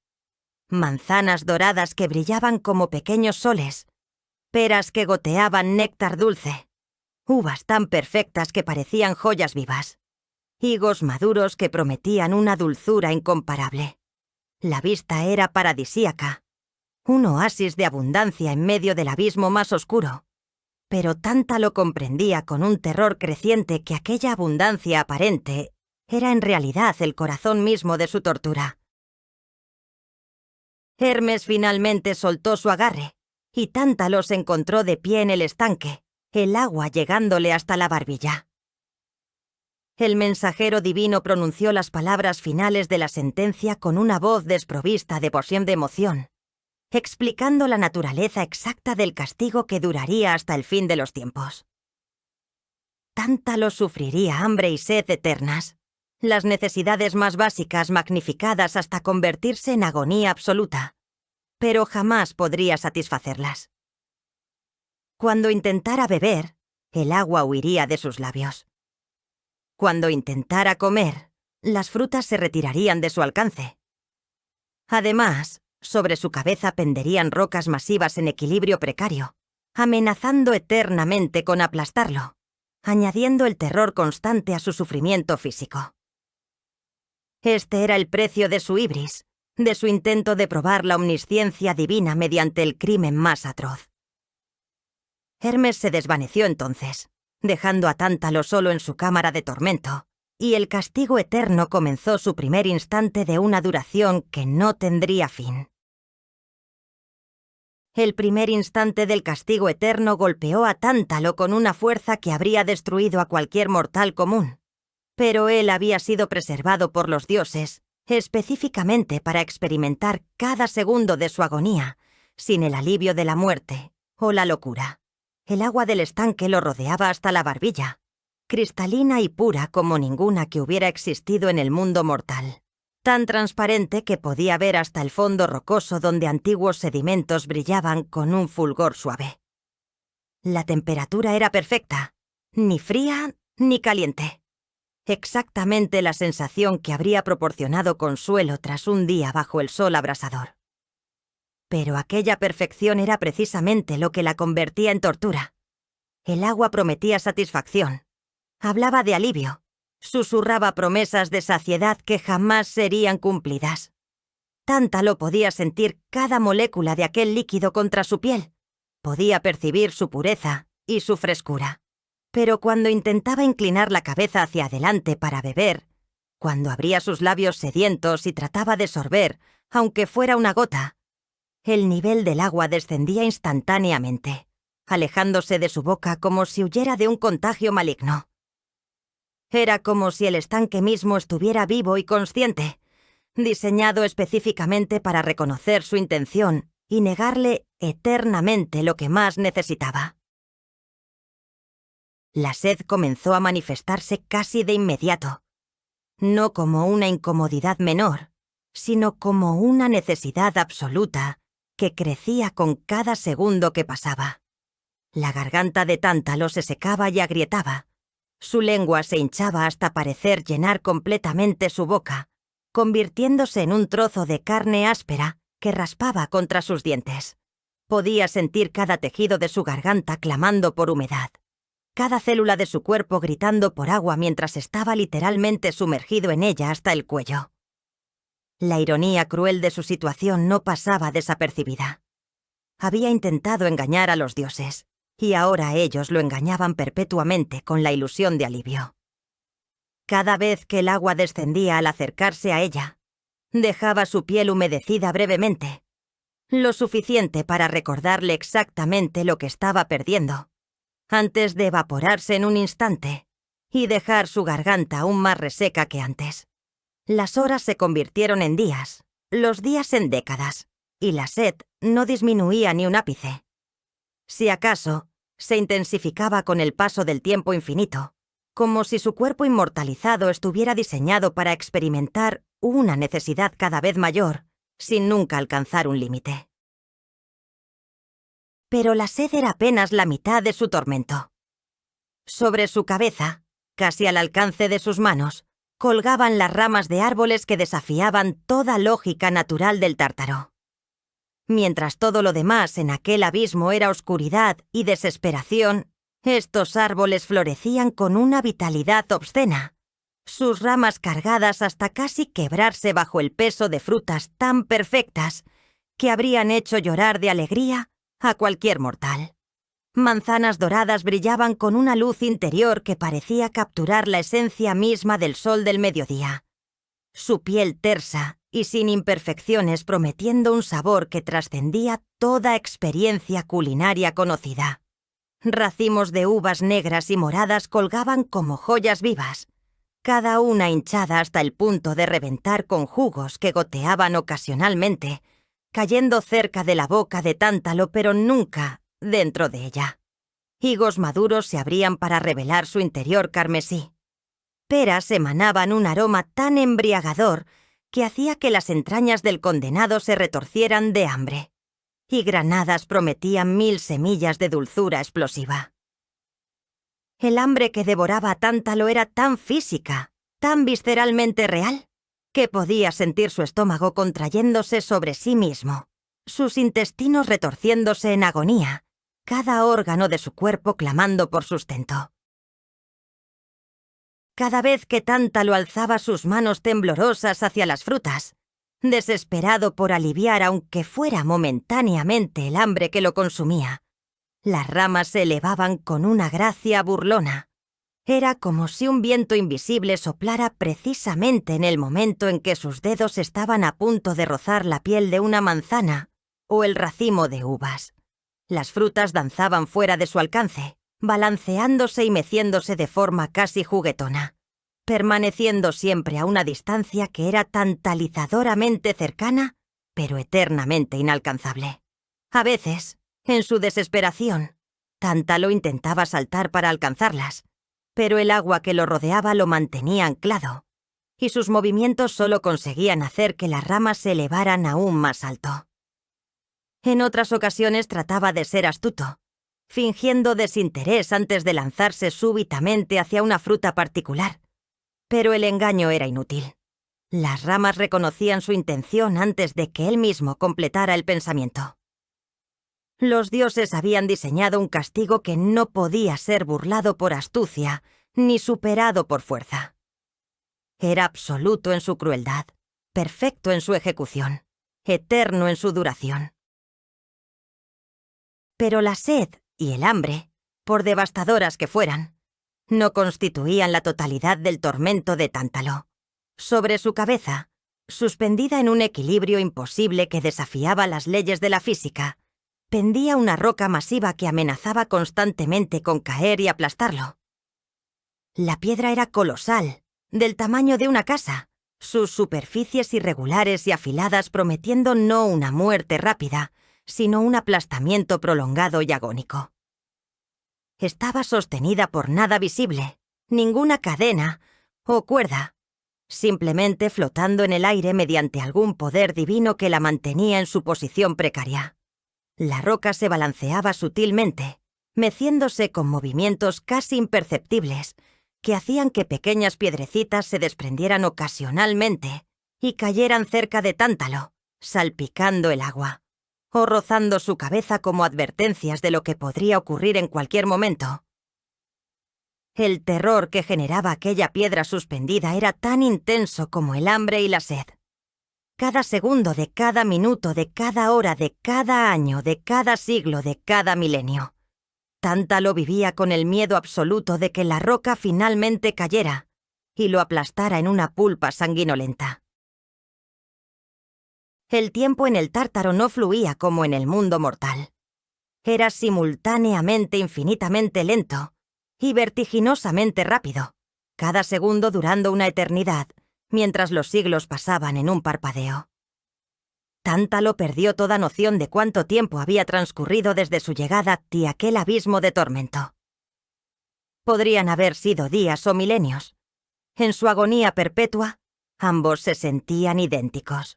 Manzanas doradas que brillaban como pequeños soles, peras que goteaban néctar dulce, uvas tan perfectas que parecían joyas vivas, higos maduros que prometían una dulzura incomparable. La vista era paradisíaca, un oasis de abundancia en medio del abismo más oscuro. Pero Tanta lo comprendía con un terror creciente que aquella abundancia aparente era en realidad el corazón mismo de su tortura. Hermes finalmente soltó su agarre, y Tántalo se encontró de pie en el estanque, el agua llegándole hasta la barbilla. El mensajero divino pronunció las palabras finales de la sentencia con una voz desprovista de emoción, explicando la naturaleza exacta del castigo que duraría hasta el fin de los tiempos. Tántalo sufriría hambre y sed eternas, las necesidades más básicas magnificadas hasta convertirse en agonía absoluta, pero jamás podría satisfacerlas. Cuando intentara beber, el agua huiría de sus labios. Cuando intentara comer, las frutas se retirarían de su alcance. Además, sobre su cabeza penderían rocas masivas en equilibrio precario, amenazando eternamente con aplastarlo, añadiendo el terror constante a su sufrimiento físico. Este era el precio de su ibris, de su intento de probar la omnisciencia divina mediante el crimen más atroz. Hermes se desvaneció entonces, dejando a Tántalo solo en su cámara de tormento, y el castigo eterno comenzó su primer instante de una duración que no tendría fin. El primer instante del castigo eterno golpeó a Tántalo con una fuerza que habría destruido a cualquier mortal común, pero él había sido preservado por los dioses, específicamente para experimentar cada segundo de su agonía, sin el alivio de la muerte o la locura. El agua del estanque lo rodeaba hasta la barbilla, cristalina y pura como ninguna que hubiera existido en el mundo mortal, tan transparente que podía ver hasta el fondo rocoso donde antiguos sedimentos brillaban con un fulgor suave. La temperatura era perfecta, ni fría ni caliente. Exactamente la sensación que habría proporcionado consuelo tras un día bajo el sol abrasador. Pero aquella perfección era precisamente lo que la convertía en tortura. El agua prometía satisfacción, hablaba de alivio, susurraba promesas de saciedad que jamás serían cumplidas. Tántalo podía sentir cada molécula de aquel líquido contra su piel, podía percibir su pureza y su frescura. Pero cuando intentaba inclinar la cabeza hacia adelante para beber, cuando abría sus labios sedientos y trataba de sorber, aunque fuera una gota, el nivel del agua descendía instantáneamente, alejándose de su boca como si huyera de un contagio maligno. Era como si el estanque mismo estuviera vivo y consciente, diseñado específicamente para reconocer su intención y negarle eternamente lo que más necesitaba. La sed comenzó a manifestarse casi de inmediato, no como una incomodidad menor, sino como una necesidad absoluta que crecía con cada segundo que pasaba. La garganta de Tántalo se secaba y agrietaba. Su lengua se hinchaba hasta parecer llenar completamente su boca, convirtiéndose en un trozo de carne áspera que raspaba contra sus dientes. Podía sentir cada tejido de su garganta clamando por humedad, cada célula de su cuerpo gritando por agua mientras estaba literalmente sumergido en ella hasta el cuello. La ironía cruel de su situación no pasaba desapercibida. Había intentado engañar a los dioses, y ahora ellos lo engañaban perpetuamente con la ilusión de alivio. Cada vez que el agua descendía al acercarse a ella, dejaba su piel humedecida brevemente, lo suficiente para recordarle exactamente lo que estaba perdiendo, antes de evaporarse en un instante y dejar su garganta aún más reseca que antes. Las horas se convirtieron en días, los días en décadas, y la sed no disminuía ni un ápice. Si acaso, se intensificaba con el paso del tiempo infinito, como si su cuerpo inmortalizado estuviera diseñado para experimentar una necesidad cada vez mayor, sin nunca alcanzar un límite. Pero la sed era apenas la mitad de su tormento. Sobre su cabeza, casi al alcance de sus manos, colgaban las ramas de árboles que desafiaban toda lógica natural del Tártaro. Mientras todo lo demás en aquel abismo era oscuridad y desesperación, estos árboles florecían con una vitalidad obscena, sus ramas cargadas hasta casi quebrarse bajo el peso de frutas tan perfectas que habrían hecho llorar de alegría a cualquier mortal. Manzanas doradas brillaban con una luz interior que parecía capturar la esencia misma del sol del mediodía. Su piel tersa y sin imperfecciones, prometiendo un sabor que trascendía toda experiencia culinaria conocida. Racimos de uvas negras y moradas colgaban como joyas vivas, cada una hinchada hasta el punto de reventar con jugos que goteaban ocasionalmente, cayendo cerca de la boca de Tántalo, pero nunca dentro de ella. Higos maduros se abrían para revelar su interior carmesí. Peras emanaban un aroma tan embriagador que hacía que las entrañas del condenado se retorcieran de hambre, y granadas prometían 1000 semillas de dulzura explosiva. El hambre que devoraba a Tántalo era tan física, tan visceralmente real, que podía sentir su estómago contrayéndose sobre sí mismo, sus intestinos retorciéndose en agonía, cada órgano de su cuerpo clamando por sustento. Cada vez que Tántalo alzaba sus manos temblorosas hacia las frutas, desesperado por aliviar aunque fuera momentáneamente el hambre que lo consumía, las ramas se elevaban con una gracia burlona. Era como si un viento invisible soplara precisamente en el momento en que sus dedos estaban a punto de rozar la piel de una manzana o el racimo de uvas. Las frutas danzaban fuera de su alcance, balanceándose y meciéndose de forma casi juguetona, permaneciendo siempre a una distancia que era tantalizadoramente cercana, pero eternamente inalcanzable. A veces, en su desesperación, Tántalo intentaba saltar para alcanzarlas, pero el agua que lo rodeaba lo mantenía anclado, y sus movimientos solo conseguían hacer que las ramas se elevaran aún más alto. En otras ocasiones trataba de ser astuto, fingiendo desinterés antes de lanzarse súbitamente hacia una fruta particular, pero el engaño era inútil. Las ramas reconocían su intención antes de que él mismo completara el pensamiento. Los dioses habían diseñado un castigo que no podía ser burlado por astucia ni superado por fuerza. Era absoluto en su crueldad, perfecto en su ejecución, eterno en su duración. Pero la sed y el hambre, por devastadoras que fueran, no constituían la totalidad del tormento de Tántalo. Sobre su cabeza, suspendida en un equilibrio imposible que desafiaba las leyes de la física, pendía una roca masiva que amenazaba constantemente con caer y aplastarlo. La piedra era colosal, del tamaño de una casa, sus superficies irregulares y afiladas prometiendo no una muerte rápida, sino un aplastamiento prolongado y agónico. Estaba sostenida por nada visible, ninguna cadena o cuerda, simplemente flotando en el aire mediante algún poder divino que la mantenía en su posición precaria. La roca se balanceaba sutilmente, meciéndose con movimientos casi imperceptibles que hacían que pequeñas piedrecitas se desprendieran ocasionalmente y cayeran cerca de Tántalo, salpicando el agua, o rozando su cabeza como advertencias de lo que podría ocurrir en cualquier momento. El terror que generaba aquella piedra suspendida era tan intenso como el hambre y la sed. Cada segundo de cada minuto, de cada hora, de cada año, de cada siglo, de cada milenio. Tántalo vivía con el miedo absoluto de que la roca finalmente cayera y lo aplastara en una pulpa sanguinolenta. El tiempo en el Tártaro no fluía como en el mundo mortal. Era simultáneamente infinitamente lento y vertiginosamente rápido, cada segundo durando una eternidad, mientras los siglos pasaban en un parpadeo. Tántalo perdió toda noción de cuánto tiempo había transcurrido desde su llegada a aquel abismo de tormento. Podrían haber sido días o milenios. En su agonía perpetua, ambos se sentían idénticos.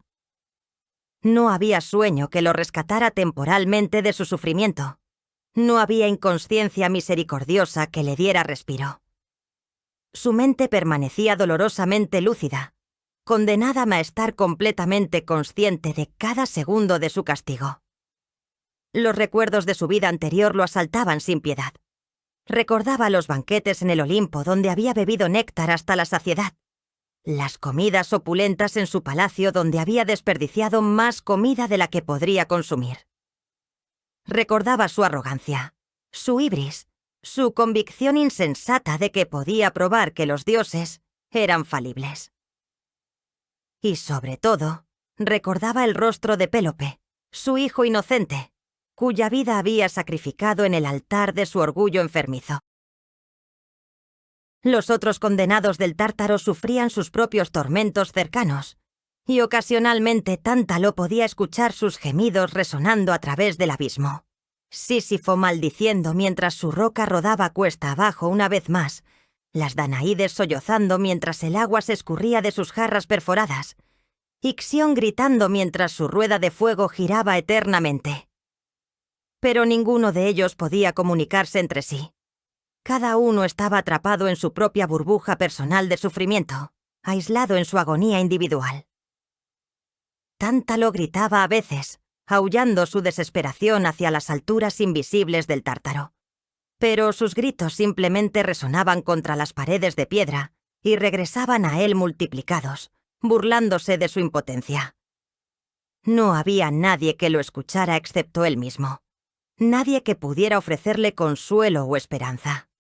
No había sueño que lo rescatara temporalmente de su sufrimiento. No había inconsciencia misericordiosa que le diera respiro. Su mente permanecía dolorosamente lúcida, condenada a estar completamente consciente de cada segundo de su castigo. Los recuerdos de su vida anterior lo asaltaban sin piedad. Recordaba los banquetes en el Olimpo donde había bebido néctar hasta la saciedad, las comidas opulentas en su palacio donde había desperdiciado más comida de la que podría consumir. Recordaba su arrogancia, su ibris, su convicción insensata de que podía probar que los dioses eran falibles. Y sobre todo, recordaba el rostro de Pélope, su hijo inocente, cuya vida había sacrificado en el altar de su orgullo enfermizo. Los otros condenados del Tártaro sufrían sus propios tormentos cercanos, y ocasionalmente Tántalo podía escuchar sus gemidos resonando a través del abismo. Sísifo maldiciendo mientras su roca rodaba cuesta abajo una vez más, las Danaídes sollozando mientras el agua se escurría de sus jarras perforadas, Ixión gritando mientras su rueda de fuego giraba eternamente. Pero ninguno de ellos podía comunicarse entre sí. Cada uno estaba atrapado en su propia burbuja personal de sufrimiento, aislado en su agonía individual. Tántalo gritaba a veces, aullando su desesperación hacia las alturas invisibles del Tártaro. Pero sus gritos simplemente resonaban contra las paredes de piedra y regresaban a él multiplicados, burlándose de su impotencia. No había nadie que lo escuchara excepto él mismo. Nadie que pudiera ofrecerle consuelo o esperanza.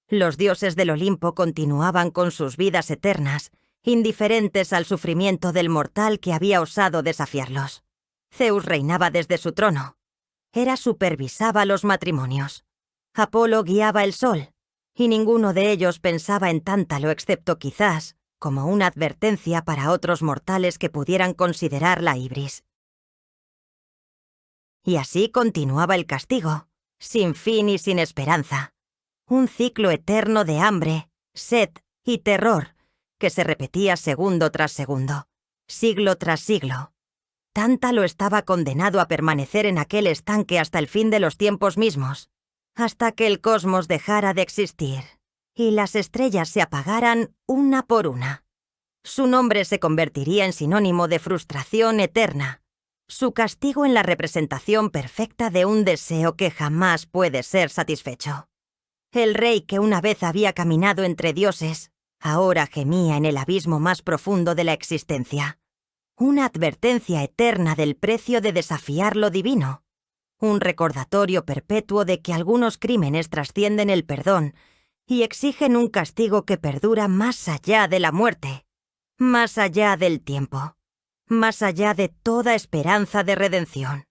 Los dioses del Olimpo continuaban con sus vidas eternas, indiferentes al sufrimiento del mortal que había osado desafiarlos. Zeus reinaba desde su trono. Hera supervisaba los matrimonios. Apolo guiaba el sol, y ninguno de ellos pensaba en Tántalo excepto quizás como una advertencia para otros mortales que pudieran considerar la ibris. Y así continuaba el castigo, sin fin y sin esperanza. Un ciclo eterno de hambre, sed y terror que se repetía segundo tras segundo, siglo tras siglo. Tántalo estaba condenado a permanecer en aquel estanque hasta el fin de los tiempos mismos, hasta que el cosmos dejara de existir y las estrellas se apagaran una por una. Su nombre se convertiría en sinónimo de frustración eterna, su castigo en la representación perfecta de un deseo que jamás puede ser satisfecho. El rey que una vez había caminado entre dioses, ahora gemía en el abismo más profundo de la existencia. Una advertencia eterna del precio de desafiar lo divino. Un recordatorio perpetuo de que algunos crímenes trascienden el perdón y exigen un castigo que perdura más allá de la muerte, más allá del tiempo, más allá de toda esperanza de redención.